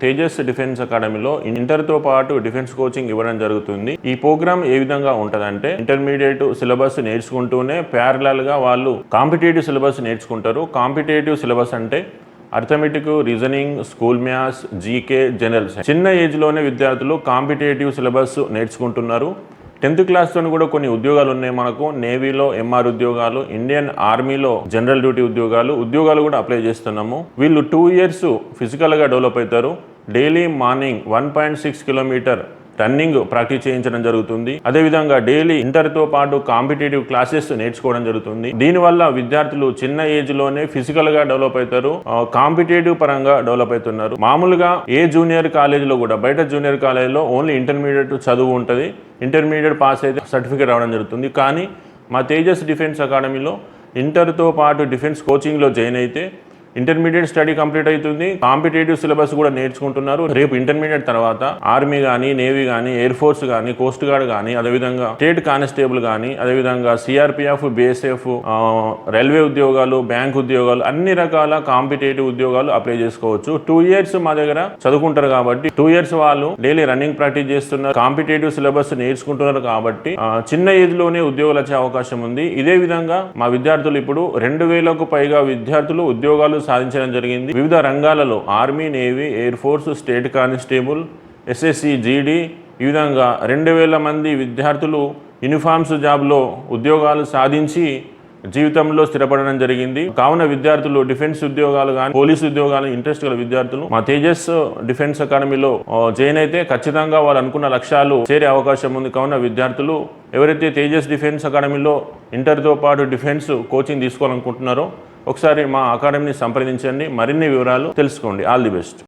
Tejas defence అకాడమీలో ఇంటర్తో పాటు defence coaching ఇవ్వడం జరుగుతుంది. ఈ ప్రోగ్రామ్ ఏ విధంగా ఉంటుందంటే ఇంటర్మీడియట్ సిలబస్ నేర్చుకుంటూనే ప్యారలల్గా వాళ్ళు కాంపిటేటివ్ సిలబస్ నేర్చుకుంటారు. కాంపిటేటివ్ సిలబస్ అంటే arithmetic, reasoning, school maths, GK, general science. చిన్న ఏజ్లోనే విద్యార్థులు కాంపిటేటివ్ సిలబస్ నేర్చుకుంటున్నారు. 10th క్లాస్తో కూడా కొన్ని ఉద్యోగాలు ఉన్నాయి మనకు. నేవీలో ఎంఆర్ ఉద్యోగాలు, ఇండియన్ ఆర్మీలో జనరల్ డ్యూటీ ఉద్యోగాలు కూడా అప్లై చేస్తున్నాము. వీళ్ళు 2 years ఫిజికల్గా డెవలప్ అవుతారు. Daily morning 1.6 kilometre running practice చేయించడం జరుగుతుంది. అదేవిధంగా డైలీ ఇంటర్తో పాటు కాంపిటేటివ్ క్లాసెస్ నేర్చుకోవడం జరుగుతుంది. దీనివల్ల విద్యార్థులు చిన్న ఏజ్లోనే ఫిజికల్గా డెవలప్ అవుతారు, కాంపిటేటివ్ పరంగా డెవలప్ అవుతున్నారు. మామూలుగా ఏ జూనియర్ కాలేజీలో కూడా, బయట జూనియర్ కాలేజీలో ఓన్లీ ఇంటర్మీడియట్ చదువు ఉంటుంది. ఇంటర్మీడియట్ పాస్ అయితే సర్టిఫికేట్ రావడం జరుగుతుంది. కానీ మా తేజస్ డిఫెన్స్ అకాడమీలో ఇంటర్తో పాటు డిఫెన్స్ కోచింగ్లో జాయిన్ అయితే ఇంటర్మీడియట్ స్టడీ కంప్లీట్ అవుతుంది. కాంపిటేటివ్ సిలబస్ కూడా నేర్చుకుంటున్నారు. రేపు ఇంటర్మీడియట్ తర్వాత ఆర్మీ కానీ, నేవీ కానీ, ఎయిర్ ఫోర్స్ కానీ, కోస్ట్ గార్డ్ కానీ, అదేవిధంగా స్టేట్ కానిస్టేబుల్ కానీ, అదేవిధంగా సిఆర్పిఎఫ్, బిఎస్ఎఫ్, రైల్వే ఉద్యోగాలు, బ్యాంక్ ఉద్యోగాలు, అన్ని రకాల కాంపిటేటివ్ ఉద్యోగాలు అప్లై చేసుకోవచ్చు. 2 years మా దగ్గర చదువుకుంటారు కాబట్టి 2 years వాళ్ళు డైలీ రన్నింగ్ ప్రాక్టీస్ చేస్తున్నారు, కాంపిటేటివ్ సిలబస్ నేర్చుకుంటున్నారు కాబట్టి చిన్న ఏజ్ లోనే ఉద్యోగాలు వచ్చే అవకాశం ఉంది. ఇదే విధంగా మా విద్యార్థులు ఇప్పుడు 2000కు పైగా విద్యార్థులు ఉద్యోగాలు సాధించడం జరిగింది. వివిధ రంగాలలో army, navy, air force, state constable, SSC, జీడీ, ఈ విధంగా 2000 మంది విద్యార్థులు యూనిఫామ్స్ జాబ్లో ఉద్యోగాలు సాధించి జీవితంలో స్థిరపడడం జరిగింది. కావున విద్యార్థులు డిఫెన్స్ ఉద్యోగాలు కానీ, పోలీసు ఉద్యోగాలు ఇంట్రెస్ట్ గల విద్యార్థులు మా తేజస్ డిఫెన్స్ అకాడమీలో జాయిన్ అయితే ఖచ్చితంగా వాళ్ళు అనుకున్న లక్ష్యాలు చేరే అవకాశం ఉంది. కావున విద్యార్థులు ఎవరైతే తేజస్ డిఫెన్స్ అకాడమీలో ఇంటర్తో పాటు డిఫెన్స్ కోచింగ్ తీసుకోవాలనుకుంటున్నారో ఒకసారి మా అకాడమీని సంప్రదించండి. మరిన్ని వివరాలు తెలుసుకోండి. All the best.